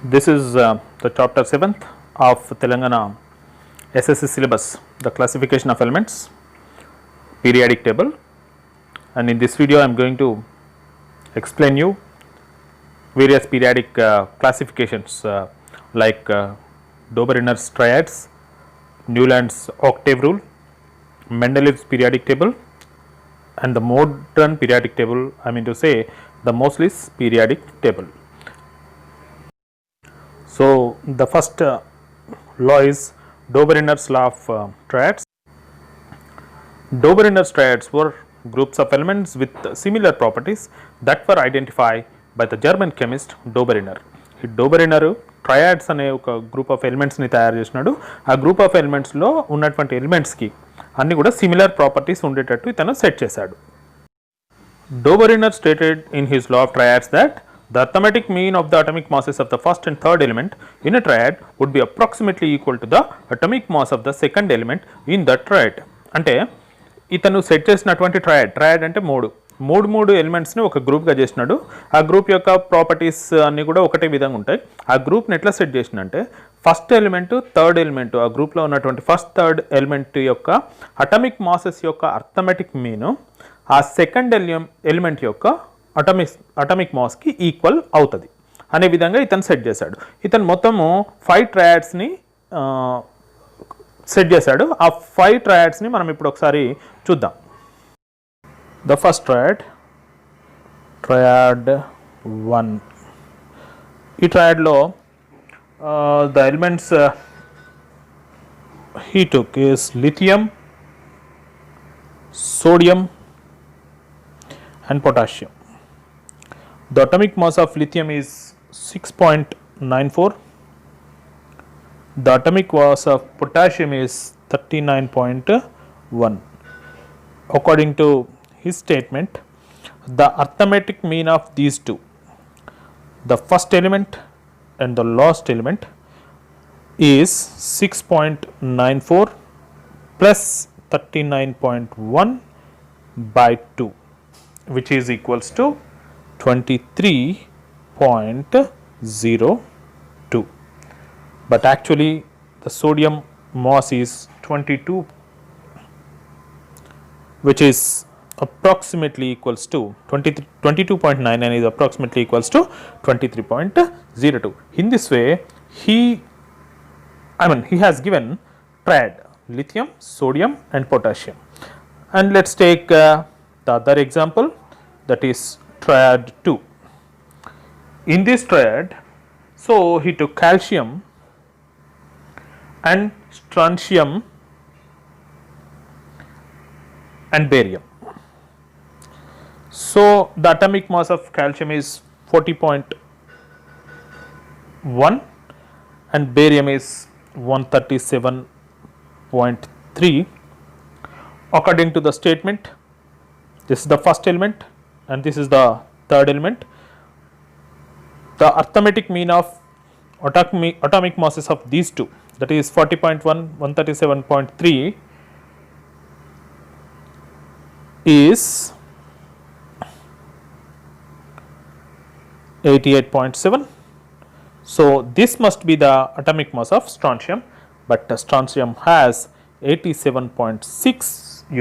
This is the chapter 7th of Telangana SSC syllabus, the classification of elements, periodic table, and in this video I am going to explain you various periodic classifications like Dobereiner's triads, Newland's octave rule, Mendeleev's periodic table, and the modern periodic table, I mean to say the Moseley's periodic table. So, the first law is Dobereiner's law of triads. Dobereiner's triads were groups of elements with similar properties that were identified by the German chemist Dobereiner. Dobereiner triads అనే ఒక group of ఎలిమెంట్స్ని తయారు చేసినాడు. ఆ group of ఎలిమెంట్స్లో ఉన్నటువంటి ఎలిమెంట్స్కి అన్నీ కూడా similar properties ఉండేటట్టు ఇతను సెట్ చేశాడు. Dobereiner stated in his law of triads that the arithmetic mean of the atomic masses of the first and third element in a triad would be approximately equal to the atomic mass of the second element in that triad. అంటే ఇతను set చేసినటువంటి triad అంటే మూడు ఎలిమెంట్స్ని ఒక గ్రూప్గా చేసినాడు. ఆ group యొక్క ప్రాపర్టీస్ అన్నీ కూడా ఒకటే విధంగా ఉంటాయి. ఆ గ్రూప్ని ఎట్లా సెట్ చేసినంటే ఫస్ట్ ఎలిమెంట్ థర్డ్ ఎలిమెంట్, ఆ గ్రూప్లో ఉన్నటువంటి ఫస్ట్ థర్డ్ ఎలిమెంట్ యొక్క అటామిక్ మాసెస్ యొక్క అర్థమెటిక్ మీను ఆ సెకండ్ ఎలిమెంట్ యొక్క అటామిక్ మాస్కి ఈక్వల్ అవుతుంది అనే విధంగా ఇతను సెట్ చేశాడు. ఇతను మొత్తము 5 ట్రయాడ్స్ని సెట్ చేశాడు. ఆ 5 ట్రయాడ్స్ని మనం ఇప్పుడు ఒకసారి చూద్దాం. The first triad 1. ఈ ట్రయాడ్లో the elements he took is lithium, sodium and potassium. The atomic mass of lithium is 6.94. The atomic mass of potassium is 39.1. According to his statement, the arithmetic mean of these two, the first element and the last element, is 6.94 plus 39.1 by 2, which is equals to 23.02. But actually the sodium mass is 22, which is approximately equals to 22.99 is approximately equals to 23.02. In this way he has given triad lithium, sodium and potassium. And let's take the other example, that is triad 2. In this triad, so he took calcium and strontium and barium. So the atomic mass of calcium is 40.1 and barium is 137.3. According to the statement, this is the first element and this is the third element. The arithmetic mean of atomic masses of these two, that is 40.1, 137.3, is 88.7. So this must be the atomic mass of strontium, but strontium has 87.6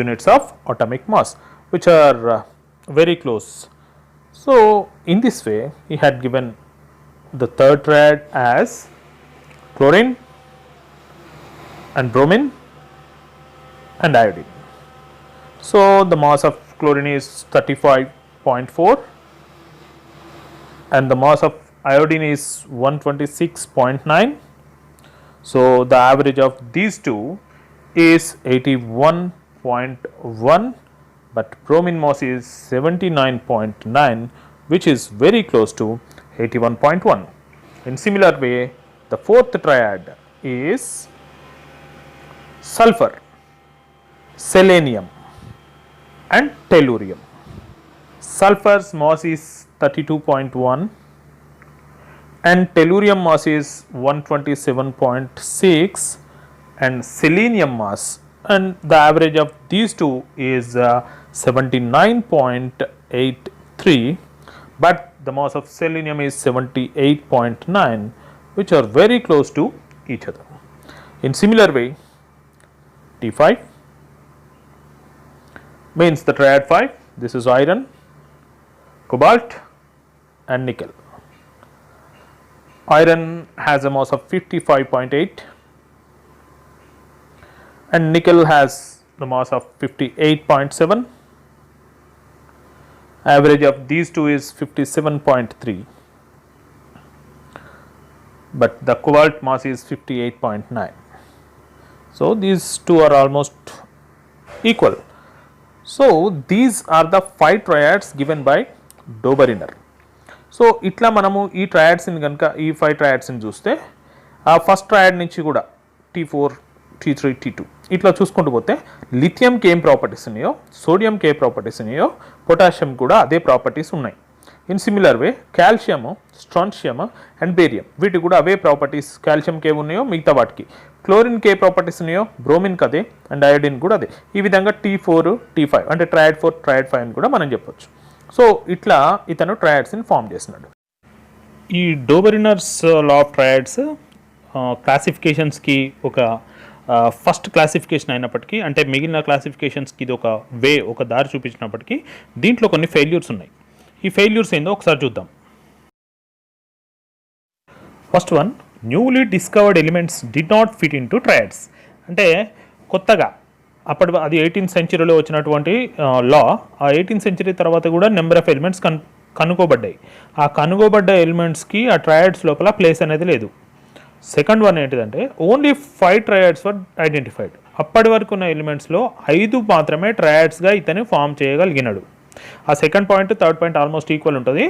units of atomic mass, which are very close. So in this way he had given the third triad as chlorine and bromine and iodine. So the mass of chlorine is 35.4 and the mass of iodine is 126.9. So the average of these two is 81.1, but bromine mass is 79.9, which is very close to 81.1. In similar way, the fourth triad is sulfur, selenium and tellurium. Sulfur's mass is 32.1 and tellurium mass is 127.6 and selenium mass, and the average of these two is 79.83, but the mass of selenium is 78.9, which are very close to each other. In similar way, T5 means the triad 5. This is iron, cobalt and nickel. Iron has a mass of 55.8 and nickel has the mass of 58.7. Average of these two is 57.3, but the cobalt mass is 58.9. So these two are almost equal. So these are the 5 triads given by Dobereiner. So ఇట్లా మనము ఈ ట్రయాడ్స్ని కనుక ఈ 5 ట్రయాడ్స్ని చూస్తే ఆ first triad నుంచి కూడా T4, T3, T2 ఇట్లా చూసుకుంటూ పోతే లిథియంకి ఏం ప్రాపర్టీస్ ఉన్నాయో, సోడియంకి ఏ ప్రాపర్టీస్ ఉన్నాయో, పొటాషియం కూడా అదే ప్రాపర్టీస్ ఉన్నాయి. In similar way calcium, strontium and barium వీటికి కూడా అవే ప్రాపర్టీస్ కాల్షియంకి ఏమి ఉన్నాయో మిగతా వాటికి, క్లోరిన్కి ఏ ప్రాపర్టీస్ ఉన్నాయో బ్రోమిన్కి అదే అండ్ అయోడిన్ కూడా అదే. ఈ విధంగా T4, T5 అంటే ట్రయాడ్ 4, ట్రయాడ్ 5 అని కూడా మనం చెప్పొచ్చు. సో ఇట్లా ఇతను ట్రయాడ్స్ని ఫామ్ చేసినాడు. ఈ డోబెరినర్స్ లా ఆఫ్ ట్రయాడ్స్ క్లాసిఫికేషన్స్కి ఒక ఫస్ట్ క్లాసిఫికేషన్ అయినప్పటికీ, అంటే మిగిలిన క్లాసిఫికేషన్స్కి ఇది ఒక దారి చూపించినప్పటికీ దీంట్లో కొన్ని ఫెయిల్యూర్స్ ఉన్నాయి. ఈ ఫెయిల్యూర్స్ ఏందో ఒకసారి చూద్దాం. First one, newly discovered elements did not fit in to triads. అంటే కొత్తగా అది 18th సెంచరీలో వచ్చినటువంటి లా. ఆ 18th సెంచరీ తర్వాత కూడా నెంబర్ ఆఫ్ ఎలిమెంట్స్ కనుగోబడ్డాయి. ఆ కనుగోబడ్డ ఎలిమెంట్స్కి ఆ ట్రయాడ్స్ లోపల ప్లేస్ అనేది లేదు. సెకండ్ వన్ ఏంటిదంటే ఓన్లీ 5 ట్రయాడ్స్ వర్ ఐడెంటిఫైడ్. అప్పటి వరకు ఉన్న ఎలిమెంట్స్లో 5 మాత్రమే ట్రయాడ్స్గా ఇతను ఫామ్ చేయగలిగినాడు. ఆ second point third point almost equal ఉంటుంది.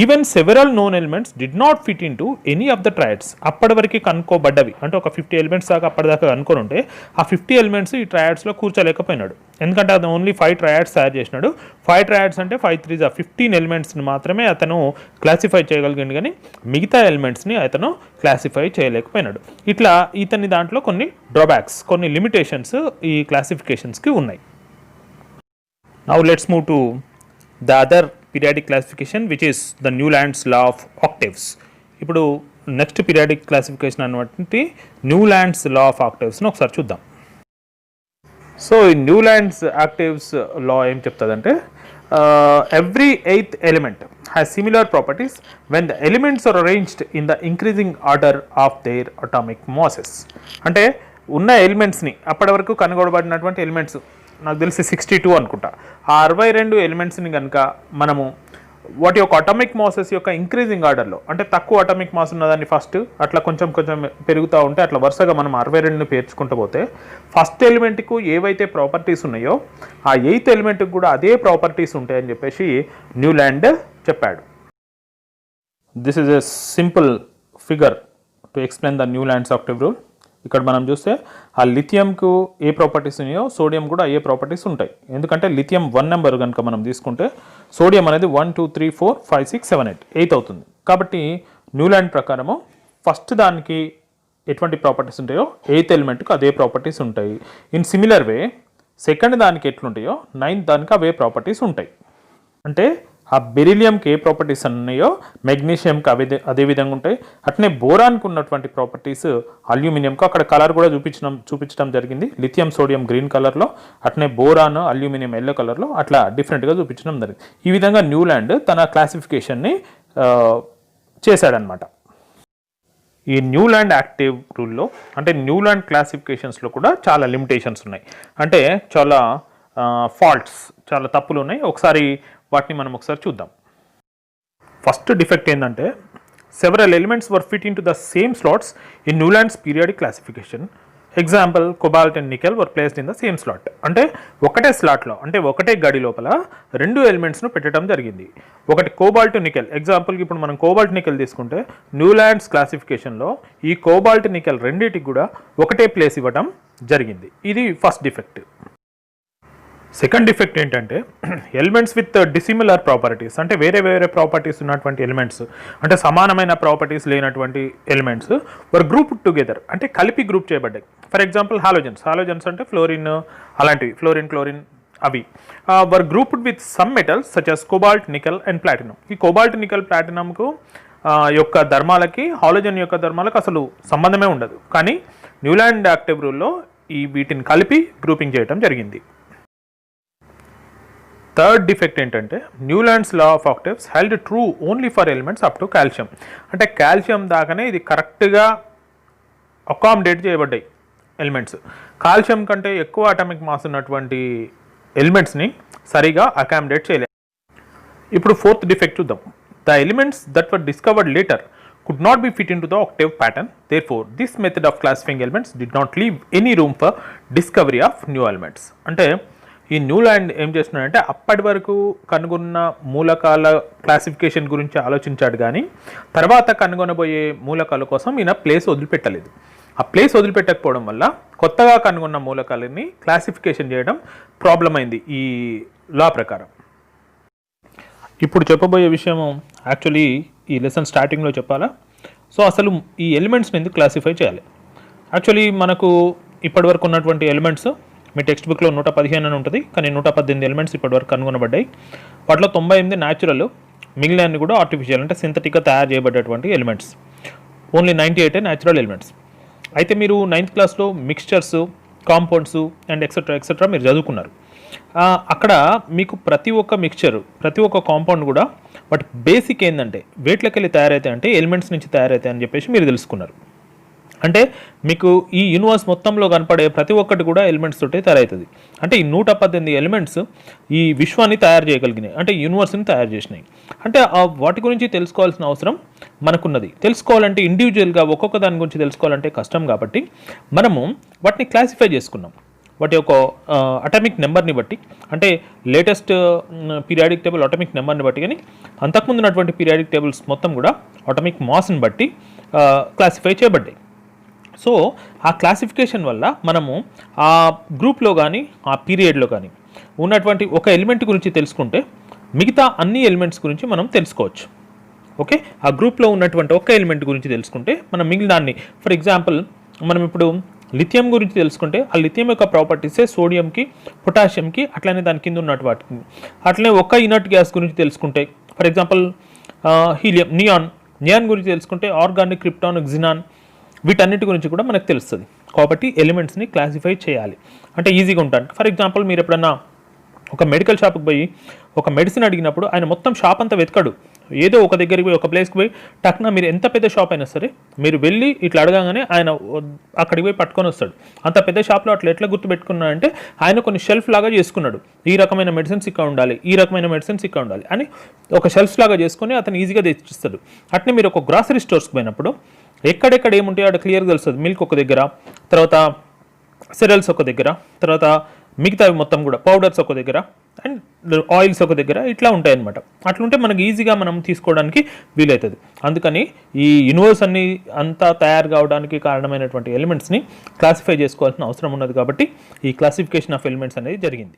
Even several known elements did not fit in to any of the triads. అప్పటి వరకు కనుక్కోబడ్డవి అంటే ఒక 50 ఎలిమెంట్స్ దాకా అప్పటిదాకా కనుక్కొని ఉంటే ఆ 50 ఎలిమెంట్స్ ఈ ట్రయాడ్స్లో కూర్చోలేకపోయినాడు. ఎందుకంటే అతను ఓన్లీ 5 ట్రయాడ్స్ తయారు చేసినాడు. 5 ట్రయాడ్స్ అంటే 5 3 15 ఎలిమెంట్స్ని మాత్రమే అతను క్లాసిఫై చేయగలిగాడు, కానీ మిగతా ఎలిమెంట్స్ని అతను క్లాసిఫై చేయలేకపోయినాడు. ఇట్లా ఇతని దాంట్లో కొన్ని డ్రాబ్యాక్స్, కొన్ని లిమిటేషన్స్ ఈ క్లాసిఫికేషన్స్కి ఉన్నాయి. Now let's move to the other periodic classification, which is the Newland's law of octaves. ఇప్పుడు నెక్స్ట్ పీరియాడిక్ క్లాసిఫికేషన్ అన్నటువంటి న్యూలాండ్స్ లా ఆఫ్ ఆక్టేవ్స్ని ఒకసారి చూద్దాం. సో ఈ న్యూలాండ్స్ ఆక్టేవ్స్ లా ఏం చెప్తుందంటే every 8th element has similar properties when the elements are arranged in the increasing order of their atomic masses. అంటే ఉన్న ఎలిమెంట్స్ని అప్పటి వరకు కనుగొనబడినటువంటి ఎలిమెంట్స్ నాకు తెలిసి 62 అనుకుంటా. ఆ 62 ఎలిమెంట్స్ని కనుక మనము వాటి యొక్క అటామిక్ మాసెస్ యొక్క ఇంక్రీజింగ్ ఆర్డర్లో, అంటే తక్కువ అటామిక్ మాస్ ఉన్నదాన్ని ఫస్ట్ అట్లా కొంచెం కొంచెం పెరుగుతూ ఉంటే అట్లా వరుసగా మనం 62ని పేర్చుకుంటూ పోతే ఫస్ట్ ఎలిమెంట్కు ఏవైతే ప్రాపర్టీస్ ఉన్నాయో ఆ 8th ఎలిమెంట్కి కూడా అదే ప్రాపర్టీస్ ఉంటాయని చెప్పేసి న్యూలాండ్ చెప్పాడు. This is a simple figure to explain the Newlands Octave rule. ఇక్కడ మనం చూస్తే ఆ లిథియంకు ఏ ప్రాపర్టీస్ ఉన్నాయో సోడియం కూడా ఏ ప్రాపర్టీస్ ఉంటాయి. ఎందుకంటే లిథియం 1 నెంబర్ కనుక మనం తీసుకుంటే సోడియం అనేది 1 2 3 4 5 6 7 8 అవుతుంది. కాబట్టి న్యూలాండ్ ప్రకారము ఫస్ట్ దానికి ఎటువంటి ప్రాపర్టీస్ ఉంటాయో 8th ఎలిమెంట్కి అదే ప్రాపర్టీస్ ఉంటాయి. ఇన్ సిమిలర్ వే సెకండ్ దానికి ఎట్లుంటాయో 9th దానికి అవే ప్రాపర్టీస్ ఉంటాయి. అంటే ఆ బెరిలియంకి ఏ ప్రాపర్టీస్ ఉన్నాయో మెగ్నీషియంకి అదే విధంగా ఉంటాయి. అట్నే బోరాన్కి ఉన్నటువంటి ప్రాపర్టీస్ అల్యూమినియంకు, అక్కడ కలర్ కూడా చూపించడం జరిగింది. లిథియం సోడియం గ్రీన్ కలర్లో, అట్నే బోరాన్ అల్యూమినియం ఎల్లో కలర్లో, అట్లా డిఫరెంట్గా చూపించడం జరిగింది. ఈ విధంగా న్యూలాండ్ తన క్లాసిఫికేషన్ని చేశాడనమాట. ఈ న్యూలాండ్ యాక్టివ్ రూల్లో అంటే న్యూలాండ్ క్లాసిఫికేషన్స్లో కూడా చాలా లిమిటేషన్స్ ఉన్నాయి. అంటే చాలా ఫాల్ట్స్, చాలా తప్పులు ఉన్నాయి. ఒకసారి వాటిని మనం ఒకసారి చూద్దాం. ఫస్ట్ డిఫెక్ట్ ఏంటంటే several elements were fit in to the same slots in Newlands periodic classification. Example cobalt and nickel were placed in the same slot. అంటే ఒకటే స్లాట్లో, అంటే ఒకటే గడి లోపల 2 ఎలిమెంట్స్ను పెట్టడం జరిగింది. ఒకటి కోబాల్ట్ నికెల్. ఎగ్జాంపుల్కి ఇప్పుడు మనం కోబాల్ట్ నికెల్ తీసుకుంటే న్యూలాండ్స్ క్లాసిఫికేషన్లో ఈ కోబాల్ట్ నికెల్ రెండింటికి కూడా ఒకటే ప్లేస్ ఇవ్వడం జరిగింది. ఇది ఫస్ట్ డిఫెక్ట్. సెకండ్ డిఫెక్ట్ ఏంటంటే ఎలిమెంట్స్ విత్ డిసిమిలర్ ప్రాపర్టీస్, అంటే వేరే వేరే ప్రాపర్టీస్ ఉన్నటువంటి ఎలిమెంట్స్, అంటే సమానమైన ప్రాపర్టీస్ లేనటువంటి ఎలిమెంట్స్ వర్ గ్రూప్ టుగెదర్, అంటే కలిపి గ్రూప్ చేయబడ్డాయి. ఫర్ ఎగ్జాంపుల్ హాలోజన్స్ అంటే ఫ్లోరిన్, అలాంటివి ఫ్లోరిన్ క్లోరిన్ అవి were grouped with some metals such as cobalt nickel and platinum. ఈ కోబాల్ట్ నికెల్ ప్లాటినంకు యొక్క ధర్మాలకి హాలోజన్ యొక్క ధర్మాలకు అసలు సంబంధమే ఉండదు. కానీ న్యూలాండ్ యాక్టివ్ రూల్లో వీటిని కలిపి గ్రూపింగ్ చేయడం జరిగింది. థర్డ్ డిఫెక్ట్ ఏంటంటే Newlands law of octaves held true only for elements up to calcium. అంటే కాల్షియం దాకానే ఇది కరెక్ట్గా అకామిడేట్ చేయబడ్డాయి ఎలిమెంట్స్. కాల్షియం కంటే ఎక్కువ అటామిక్ మాస్ ఉన్నటువంటి ఎలిమెంట్స్ని సరిగా అకామిడేట్ చేయలేదు. ఇప్పుడు ఫోర్త్ డిఫెక్ట్ చూద్దాం. The elements that were discovered later could not be fit into the octave pattern. Therefore, this method of classifying elements did not leave any room for discovery of new elements. అంటే ఈ Newland ఏం చేస్తున్నాడంటే అప్పటి వరకు కనుగొన్న మూలకాల classification గురించి ఆలోచించాడు, కానీ తర్వాత కనుగొనబోయే మూలకాల కోసం ఈయన ప్లేస్ వదిలిపెట్టలేదు. ఆ ప్లేస్ వదిలిపెట్టకపోవడం వల్ల కొత్తగా కనుగొన్న మూలకాలని క్లాసిఫికేషన్ చేయడం ప్రాబ్లం అయింది ఈ లా ప్రకారం. ఇప్పుడు చెప్పబోయే విషయం యాక్చువల్లీ ఈ లెసన్ స్టార్టింగ్లో చెప్పాలా. సో అసలు ఈ ఎలిమెంట్స్ని ఎందుకు క్లాసిఫై చేయాలి? యాక్చువల్లీ మనకు ఇప్పటివరకు ఉన్నటువంటి ఎలిమెంట్స్ మీ టెక్స్ట్ బుక్లో 115 అని ఉంటుంది, కానీ 118 ఎలిమెంట్స్ ఇప్పటివరకు కనుగొనబడ్డాయి. వాటిలో 98 న్యాచురల్, మిగిలిన కూడా ఆర్టిఫిషియల్ అంటే సింథటిక్గా తయారు చేయబడ్డటువంటి ఎలిమెంట్స్. Only 98 natural elements. అయితే మీరు 9th క్లాస్లో మిక్స్చర్స్, కాంపౌండ్స్ అండ్ ఎక్సెట్రా మీరు చదువుకున్నారు. అక్కడ మీకు ప్రతి ఒక్క మిక్చర్, ప్రతి ఒక్క కాంపౌండ్ కూడా వాటి బేసిక్ ఏంటంటే వేట్లకి వెళ్ళి తయారైతాయి, అంటే ఎలిమెంట్స్ నుంచి తయారైతాయి అని చెప్పేసి మీరు తెలుసుకున్నారు. అంటే మీకు ఈ యూనివర్స్ మొత్తంలో కనపడే ప్రతి ఒక్కటి కూడా ఎలిమెంట్స్ తోటే తయారవుతుంది. అంటే ఈ 118 ఎలిమెంట్స్ ఈ విశ్వాన్ని తయారు చేయగలిగినాయి, అంటే యూనివర్స్ని తయారు చేసినాయి. అంటే వాటి గురించి తెలుసుకోవాల్సిన అవసరం మనకున్నది. తెలుసుకోవాలంటే ఇండివిజువల్గా ఒక్కొక్క దాని గురించి తెలుసుకోవాలంటే కష్టం, కాబట్టి మనము వాటిని క్లాసిఫై చేసుకున్నాం. వాటి యొక్క అటామిక్ నెంబర్ని బట్టి, అంటే లేటెస్ట్ పీరియాడిక్ టేబుల్ అటామిక్ నెంబర్ని బట్టి, కానీ అంతకుముందు ఉన్నటువంటి పీరియాడిక్ టేబుల్స్ మొత్తం కూడా అటామిక్ మాస్ని బట్టి క్లాసిఫై చేయబడ్డాయి. సో ఆ క్లాసిఫికేషన్ వల్ల మనము ఆ గ్రూప్లో కానీ ఆ పీరియడ్లో కానీ ఉన్నటువంటి ఒక ఎలిమెంట్ గురించి తెలుసుకుంటే మిగతా అన్ని ఎలిమెంట్స్ గురించి మనం తెలుసుకోవచ్చు. ఓకే, ఆ గ్రూప్లో ఉన్నటువంటి ఒక్క ఎలిమెంట్ గురించి తెలుసుకుంటే మనం మిగిలిన దాన్ని, ఫర్ ఎగ్జాంపుల్ మనం ఇప్పుడు లిథియం గురించి తెలుసుకుంటే ఆ లిథియం యొక్క ప్రాపర్టీసే సోడియంకి, పొటాషియంకి, అట్లనే దాని కింద ఉన్నటువంటి వాటికి. అట్లనే ఒక్క ఇనర్ట్ గ్యాస్ గురించి తెలుసుకుంటే ఫర్ ఎగ్జాంపుల్ హీలియం, నియాన్ గురించి తెలుసుకుంటే ఆర్గానిక్, క్రిప్టాన్, జినాన్, వీటన్నిటి గురించి కూడా మనకు తెలుస్తుంది. కాబట్టి ఎలిమెంట్స్ని క్లాసిఫై చేయాలి అంటే ఈజీగా ఉంటాను. ఫర్ ఎగ్జాంపుల్ మీరు ఎప్పుడన్నా ఒక మెడికల్ షాప్కి పోయి ఒక మెడిసిన్ అడిగినప్పుడు ఆయన మొత్తం షాప్ అంతా వెతకడు, ఏదో ఒక దగ్గరికి పోయి ఒక ప్లేస్కి పోయి టక్న, మీరు ఎంత పెద్ద షాప్ అయినా సరే మీరు వెళ్ళి ఇట్లా అడగానే ఆయన అక్కడికి పోయి పట్టుకొని వస్తాడు. అంత పెద్ద షాప్లో అట్లా ఎట్లా గుర్తుపెట్టుకున్నాడంటే ఆయన కొన్ని షెల్ఫ్ లాగా చేసుకున్నాడు, ఈ రకమైన మెడిసిన్స్ ఇక్కడ ఉండాలి, ఈ రకమైన మెడిసిన్స్ ఇక్కడ ఉండాలి అని ఒక షెల్ఫ్స్ లాగా చేసుకొని అతను ఈజీగా తెచ్చిస్తాడు. అట్నే మీరు ఒక గ్రాసరీ స్టోర్స్కి పోయినప్పుడు ఎక్కడెక్కడ ఏముంటాయో అక్కడ క్లియర్గా తెలుస్తుంది. మిల్క్ ఒక దగ్గర, తర్వాత సెరల్స్ ఒక దగ్గర, తర్వాత మిగతావి మొత్తం కూడా పౌడర్స్ ఒక దగ్గర అండ్ ఆయిల్స్ ఒక దగ్గర, ఇట్లా ఉంటాయి అనమాట. అట్లుంటే మనకి ఈజీగా మనం తీసుకోవడానికి వీలవుతుంది. అందుకని ఈ యూనివర్స్ అంతా తయారు కావడానికి కారణమైనటువంటి ఎలిమెంట్స్ని క్లాసిఫై చేసుకోవాల్సిన అవసరం ఉన్నది. కాబట్టి ఈ క్లాసిఫికేషన్ ఆఫ్ ఎలిమెంట్స్ అనేది జరిగింది.